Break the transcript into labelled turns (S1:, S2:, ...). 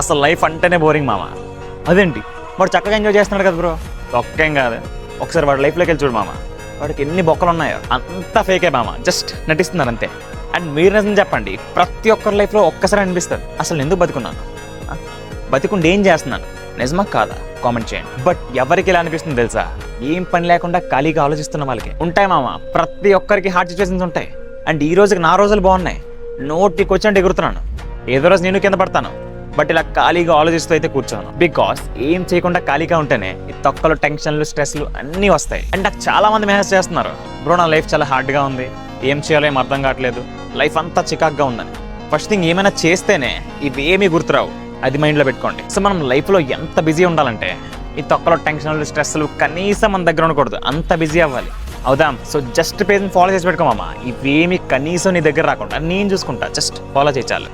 S1: అసలు లైఫ్ అంటేనే బోరింగ్ మామ. అదేంటి వాడు చక్కగా ఎంజాయ్ చేస్తున్నాడు కదా బ్రో. ఒక్కేం కాదు, ఒకసారి వాడి లైఫ్లోకి వెళ్ళి చూడు మామ. వాడికి ఎన్ని బొక్కలు ఉన్నాయో అంతా ఫేకే మామ, జస్ట్ నటిస్తున్నారు అంతే. అండ్ మీరు నిజం చెప్పండి, ప్రతి ఒక్కరి లైఫ్లో ఒక్కసారి అనిపిస్తుంది అసలు ఎందుకు బతుకున్నాను, బతికుండి ఏం చేస్తున్నాను, నిజమా కాదా కామెంట్ చేయండి. బట్ ఎవరికి ఇలా అనిపిస్తుంది తెలుసా, ఏం పని లేకుండా ఖాళీగా ఆలోచిస్తున్న వాళ్ళకి. ఉంటాయి మామ, ప్రతి ఒక్కరికి హార్ట్ సిచ్యువేషన్స్ ఉంటాయి. అండ్ ఈ రోజుకి నా రోజులు బాగున్నాయి, నోటికి వచ్చినట్టు ఎగురుతున్నాను. ఏదో రోజు నేను కింద పడతాను, బట్ ఇలా ఖాళీగా ఆలోచిస్తూ అయితే కూర్చోను. బికాస్ ఏం చేయకుండా ఖాళీగా ఉంటేనే ఈ తొక్కలు, టెన్షన్లు, స్ట్రెస్లు అన్నీ వస్తాయి. అండ్ నాకు చాలా మంది మెసేజ్ చేస్తున్నారు, బ్రో నా లైఫ్ చాలా హార్డ్గా ఉంది, ఏం చేయాలో ఏం అర్థం కావట్లేదు, లైఫ్ అంతా చికాక్గా ఉందని. ఫస్ట్ థింగ్, ఏమైనా చేస్తేనే ఇవేమీ గుర్తురావు, అది మైండ్లో పెట్టుకోండి. సో మనం లైఫ్లో ఎంత బిజీ ఉండాలంటే ఈ తొక్కలో టెన్షన్లు, స్ట్రెస్లు కనీసం మన దగ్గర ఉండకూడదు, అంత బిజీ అవ్వాలి. అవుదాం. సో జస్ట్ పేజ్ని ఫాలో చేసి పెట్టుకోమమ్మా, ఇవేమి కనీసం నీ దగ్గర రాకుండా నేను చూసుకుంటా, జస్ట్ ఫాలో చేయాలి.